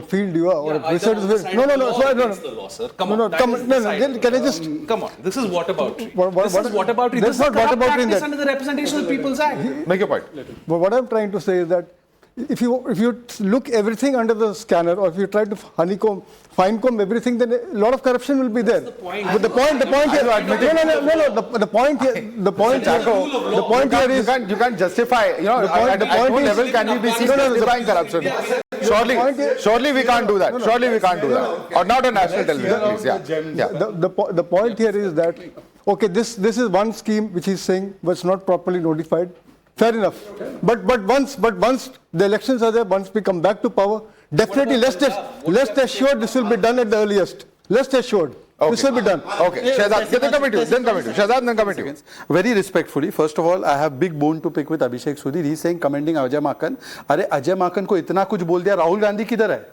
field you are. Or which side of the field. No. Sir. Come on. Can I just... Come on. This is whataboutery. This is whataboutery. This is not whataboutery in that. Under the Representation of the People's Act. Make your point. But what I'm trying to say is that if you look everything under the scanner, or if you try to fine-comb everything, then a lot of corruption will be there. But the point here, the point here is you can't justify, at a point level, can we be seen justifying corruption? Surely we can't do that. Surely we can't do that. Or not on national television, please. Yeah. The point here is that, okay, this is one scheme which he's saying was not properly notified. Fair enough. But once the elections are there, once we come back to power, definitely rest assured this will be done at the earliest. Rest assured. Okay. This will be done. Okay. Shehzad, then coming to you. Shehzad, then coming to you. Very respectfully, first of all, I have big bone to pick with Abhishek Sudhir. He's saying, commending Ajay Makan. अरे अजय माकन को इतना कुछ बोल दिया, राहुल गांधी किधर है?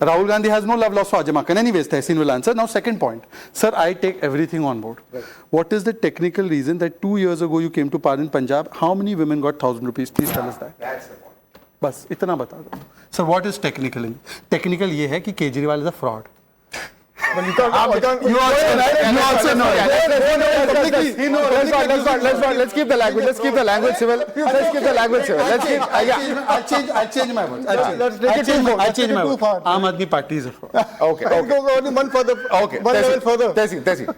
Rahul Gandhi has no love lost for Ajay Makan. Anyways, Tehseen will answer. Now, second point. Sir, I take everything on board. Right. What is the technical reason that 2 years ago you came to power in Punjab? How many women got 1,000 rupees? Please tell us that. That's the point. बस इतना बता दो. Sir, what is technical? Technical ये है कि Kejriwal is a fraud. But you also know. He knows. Let's keep the language. Let's keep the language civil. I'll change my words. I'll change my words. Aam Aadmi Party is a fraud. Okay. Only one further. Okay. One level further. Tehseen.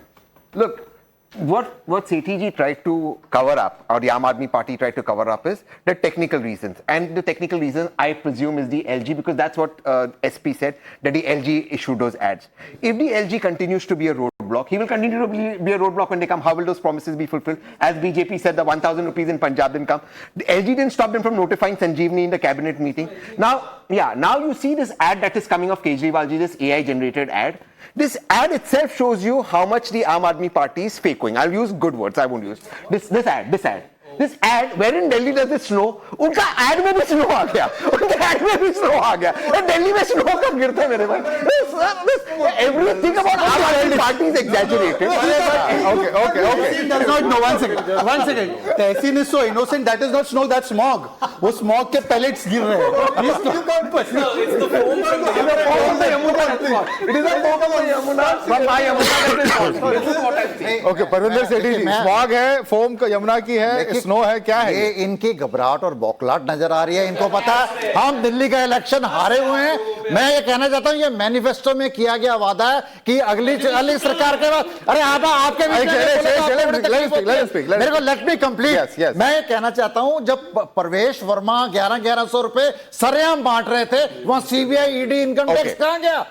Look, what CTG tried to cover up, or the Aam Aadmi Party tried to cover up, is the technical reasons. And the technical reason, I presume, is the LG, because that's what SP said, that the LG issued those ads. If the LG continues to be a roadblock, he will continue to be a roadblock when they come. How will those promises be fulfilled? As BJP said, the 1,000 rupees in Punjab didn't come. The LG didn't stop them from notifying Sanjeevani in the cabinet meeting. Now you see this ad that is coming of Kejriwal ji, this AI-generated ad. This ad itself shows you how much the Aam Aadmi Party is faking. I'll use good words. I won't use this ad. This ad, where in Delhi does it snow? उनका ad में भी snow आ गया. उनके ad में भी snow आ गया. Delhi में snow कब गिरता है मेरे भाई? Everything about Aam Aadmi Party is exaggerated. Okay. Does not know. One second. Tehseen is so innocent. That is not snow. That's smog. वो smog के pellets गिर रहे हैं. It's the foam from the Yamuna. It is a foam from the Yamuna. From my Yamuna. This is what I'm saying. Okay, Parvinder Sethi ji, smog है, foam का यमुना की है, snow है, क्या है? ये इनकी घबराहट और बौखलाहट नजर आ रही है. इनको पता है हम दिल्ली का इलेक्शन हारे हुए हैं. मैं ये कहना चाहता हूं, ये मैनिफेस्टो में किया गया वादा है कि अगली सरकार के बाद, अरे आपके मेरे को लेट मी कंप्लीट. मैं ये कहना चाहता हूं, जब प्रवेश वर्मा 1100 रुपए सरेआम बांट रहे थे, वहां सीबीआई ईडी इनकम टैक्स कहां गया?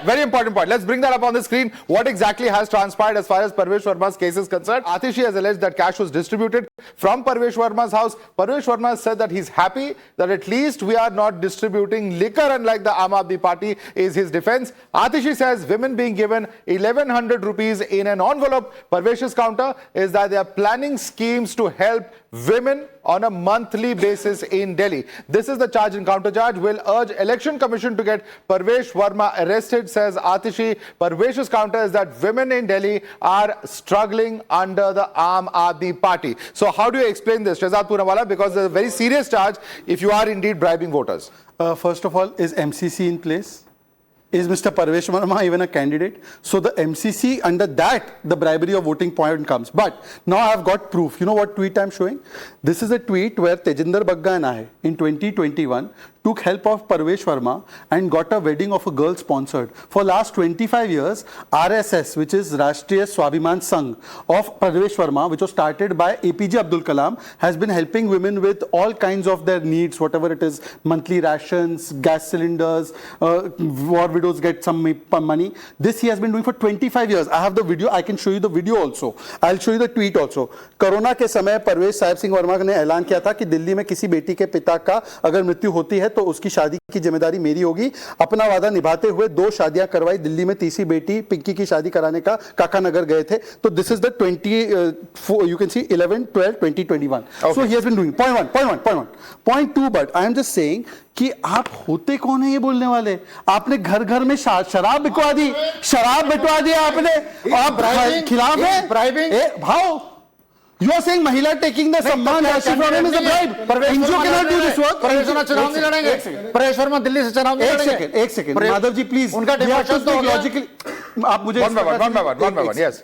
Very important point. Let's bring that up on the screen. What exactly has transpired as far as Parvesh Verma's case is concerned? Atishi has alleged that cash was distributed from Parvesh Verma's house. Parvesh Verma said that he's happy that at least we are not distributing liquor, unlike the Aam Aadmi Party, is his defense. Atishi says women being given 1,100 rupees in an envelope. Parvesh's counter is that they are planning schemes to help women on a monthly basis in Delhi. This is the charge and counter charge. Will urge Election Commission to get Parvesh Verma arrested, says Atishi. Parvesh's counter is that women in Delhi are struggling under the Aam Aadmi Party. So how do you explain this, Shehzad Poonawala? Because there's a very serious charge if you are indeed bribing voters. First of all, is MCC in place? Is Mr. Parvesh Verma even a candidate? So the MCC, under that, the bribery of voting point comes. But now I've got proof. You know what tweet I'm showing? This is a tweet where Tejinder Bagga and I, in 2021, took help of Parvesh Verma and got a wedding of a girl sponsored. For last 25 years, RSS, which is Rashtriya Swabhiman Sangh of Parvesh Verma, which was started by APJ Abdul Kalam, has been helping women with all kinds of their needs, whatever it is, monthly rations, gas cylinders, war widows get some money. This he has been doing for 25 years. I have the video. I can show you the video also. I'll show you the tweet also. Corona के समय परवेश साहिब सिंह वर्मा ने ऐलान किया था कि दिल्ली में किसी बेटी के पिता का अगर मृत्यु होती है तो उसकी शादी की जिम्मेदारी मेरी होगी. अपना वादा निभाते हुए 2 शादियां करवाई. दिल्ली में तीसरी बेटी पिंकी की शादी कराने का काका नगर गए थे. तो this is the 20 you can see 11/12/2021. Okay. So he has been doing point one. Point two, but I am just saying कि आप होते कौन है ये बोलने वाले? आपने घर घर में शराब बिकवा दी. शराब बिकवा दी आपने. आप खिलाफ है ब्राइबिंग. भाव You are saying महिला taking the सम्मान राशि from him is a bribe. NGO cannot do this work. प्रवेश वर्मा चुनाव नहीं लड़ेंगे. प्रवेश वर्मा दिल्ली से चुनाव नहीं लड़ेंगे. एक सेकंड माधव जी प्लीज. उनका डिफेक्शन तो लॉजिकली आप मुझे one by one. Yes.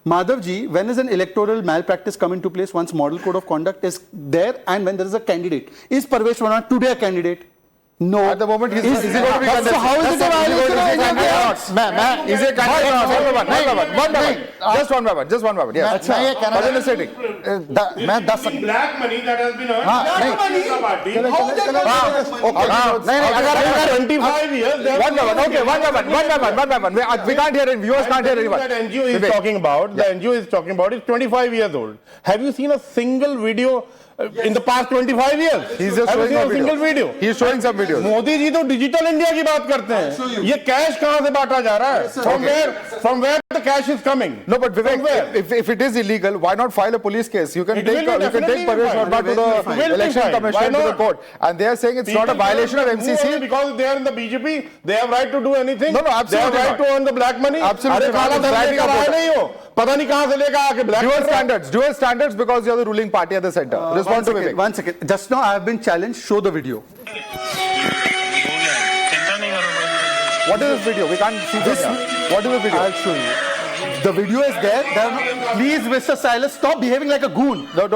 Madhavji, when is an electoral malpractice come into place once model code of conduct is there and when there is a candidate? Is Parvesh Verma today a candidate? No. At the moment, he's going to be candidate. So how is it a violation of Indian? Is a candidate? One by one. Just one by one. Just one by one. Yes. मैं ये कहना Parvinder Shetty. मैं 10 black money that has been earned नहीं अगर 25 years One by one. Okay, one by one. We can't hear it. Viewers can't hear anyone. that NGO is talking about, the NGO is talking about is 25 years old. Have you seen a single video in the past 25 years? He's just Have you showing seen a a single video? He's showing some videos. Modi ji तो digital India की बात करते हैं, ये cash कहां से बांटा जा रहा है? From where the cash is coming? No, but Vivek, if it is illegal, why not file a police case? You can take Parvesh Verma to the election commission, to the court, and they are saying it's not a violation of MCC because they are in the BJP. They have right to do anything. No, absolutely They have right to earn the black money. Absolutely अरे काला धन लेकर आए नहीं हो, पता नहीं कहां से लेकर आके black. Dual standards because you're the ruling party at the center. Respond to Vivek. One second. Just now I have been challenged. Show the video. What is this video? We can't see this. What is the video? I'll show you. The video is there. Please, Mr. Silas, stop behaving like a goon. Don't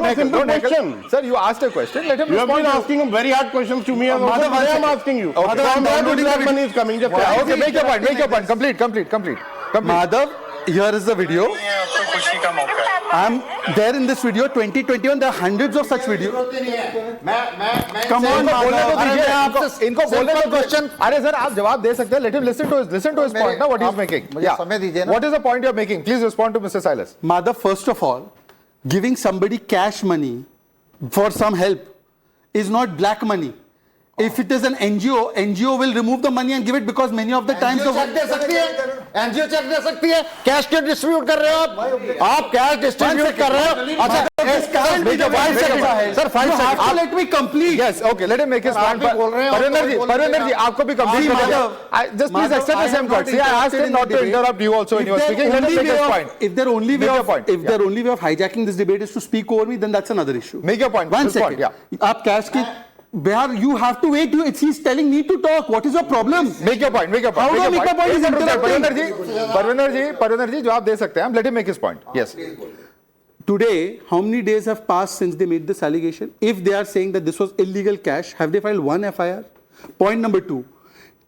heckle. Sir, you asked a question. Let him You have respond. been asking him very hard questions to me as well. Madhav, I am asking you. Okay. From where the black money is coming? Just tell me. Okay, make your point. Complete. Madhav, here is the video. I'm there in this video 2021. There are hundreds of such videos. Come on, इनको बोलने दो question. अरे sir आप जवाब दे सकते हैं. Let him listen to his point. Now what he's making. Yeah. समय दीजिए ना. What is the point you're making? Please respond to Mr. Silas. Madhav, first of all, giving somebody cash money for some help is not black money. If it is an NGO will remove the money and give it because many of the times NGO cheque दे सकती है. NGO cheque दे सकती है. Cash क्यों distribute कर रहे हो आप कैश डिस्ट्रीब्यूट कर रहे हो. अच्छा Sir, 5 seconds. Let me complete. Yes, okay. Let him make his point. Parvinder ji, आपको भी complete करना है. Just please accept the same courtesy. I asked him not to interrupt you also when you were speaking. Let him make his point. If their only way of hijacking this debate is to speak over me, then that's another issue. Make your point. One second. आप cash की Behar, you have to wait. He's telling me to talk. What is your problem? Make your point. How do I make a point? He's interrupting. Parvinder ji, जवाब दे सकते हैं. Let him make his point. Yes. Today, how many days have passed since they made this allegation? If they are saying that this was illegal cash, have they filed one FIR? Point number 2.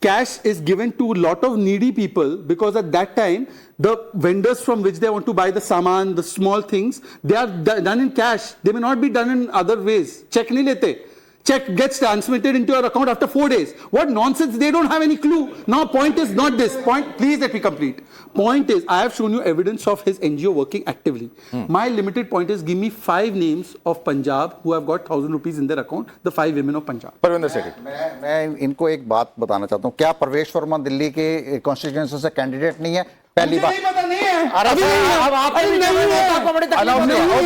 Cash is given to a lot of needy people because at that time, the vendors from which they want to buy the saman, the small things, they are done in cash. They may not be done in other ways. Check nahi lete. Check gets transmitted into your account after 4 days. What nonsense. They don't have any clue. Now, point is not this. Point, please let me complete. Point is, I have shown you evidence of his NGO working actively. My limited point is, give me 5 names of Punjab who have got 1,000 rupees in their account, the 5 women of Punjab. Parvinder Shetty. मैं इनको एक बात बताना चाहता हूँ. क्या परवेश वर्मा दिल्ली के constituency से कैंडिडेट नहीं है? पहली बात.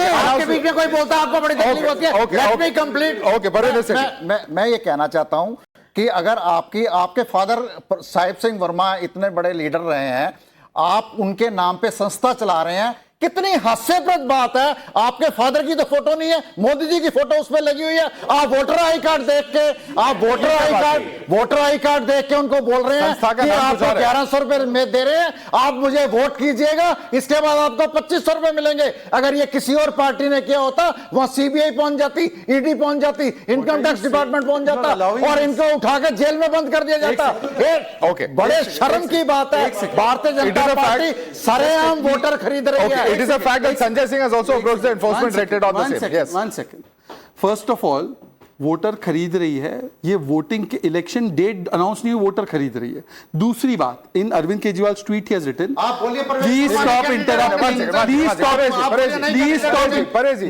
आपके बीच में कोई बोलता है आपको बड़ी तकलीफ होती है. Let me complete. Okay, Parvinder Shetty. मैं ये कहना चाहता हूं कि अगर आपके फादर साहिब सिंह वर्मा इतने बड़े लीडर रहे हैं, आप उनके नाम पे संस्था चला रहे हैं. कितनी हास्यप्रद बात है. आपके फादर की तो फोटो नहीं है, मोदी जी की फोटो उसमें लगी हुई है. आप वोटर आई कार्ड देख के उनको बोल रहे हैं कि आपको 1100 रुपए में दे रहे हैं, आप मुझे वोट कीजिएगा, इसके बाद आपको 2500 रुपए मिलेंगे. अगर ये किसी और पार्टी ने किया होता, वहां सीबीआई पहुंच जाती, ईडी पहुंच जाती, इनकम टैक्स डिपार्टमेंट पहुंच जाता और इनको उठा के जेल में बंद कर दिया जाता. बड़े शर्म की बात है. भारतीय जनता पार्टी सरेआम वोटर खरीद रही है. It is a fact that Sanjay Singh has also approached the enforcement directorate on the same. Yes. One second. First of all, voter खरीद रही है. ये वोटिंग के इलेक्शन डेट अनाउंस नहीं हुई, वोटर खरीद रही है. दूसरी बात, in Arvind Kejriwal tweet has written, please stop interrupting, please stop.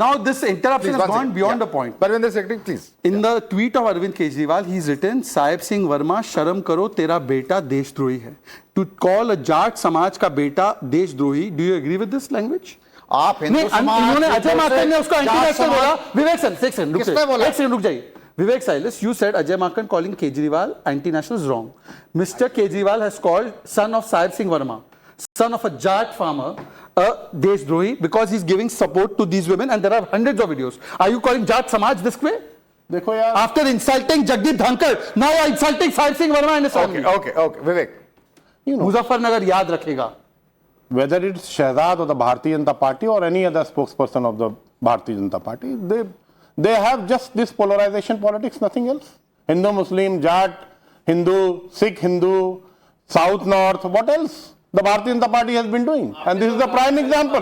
Now this interruption has gone beyond the point. Parvinder Shetty, please. In the tweet of Arvind Kejriwal, he's written, Sahib Singh Verma शर्म करो, तेरा बेटा देशद्रोही है. To call a जाट समाज का बेटा देशद्रोही, do you agree with this language? आप हिंदू समाज, इन्होंने अजय माकन ने उसको एंटी-नेशनल बोला. विवेक सर, एक सेकंड रुक जाइए. Vivek Silas, you said Ajay Makan calling Kejriwal anti-national is wrong. Mr. Kejriwal has called son of Sahib Singh Verma, son of a Jat farmer, a Deshdrohi because he's giving support to these women, and there are hundreds of videos. Are you calling Jat Samaj this way? देखो यार. After insulting Jagdeep Dhankar, now you are insulting Sahib Singh Verma and his family. Okay, Vivek. Muzaffarnagar याद रखेगा. whether it's Shehzad or the Bharatiya Janata Party or any other spokesperson of the Bharatiya Janata Party, they have just this polarization politics, nothing else. Hindu, Muslim, Jat, Hindu, Sikh, Hindu, South, North, what else the Bharatiya Janata Party has been doing? And this is the prime example.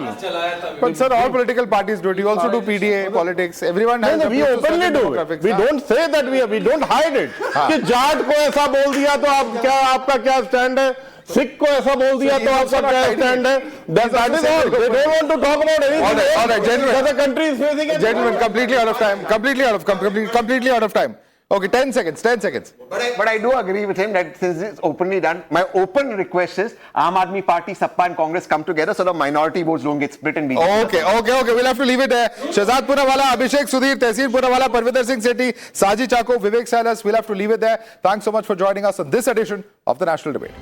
But sir, all political parties do it. You also do PDA politics. Everyone has. No, we openly do it. We don't say that we don't hide it. कि जाट को ऐसा बोल दिया तो आप क्या आपका क्या stand है? सिख को ऐसा बोल दिया तो आपका क्या stand है? That is all. They don't want to talk about anything. All right, gentlemen. The country is facing it. Gentlemen, completely out of time. Completely out of time. Okay, 10 seconds. But I do agree with him that since it's openly done, my open request is Aam Aadmi Party, Sappa and Congress come together so the minority votes don't get split in BJP. Okay. We'll have to leave it there. Shehzad Poonawalla, Abhishek Sudhir, Tehseen Poonawalla, Parvinder Singh Sethi, Saji Chako, Vivek Silas. We'll have to leave it there. Thanks so much for joining us on this edition of the National Debate.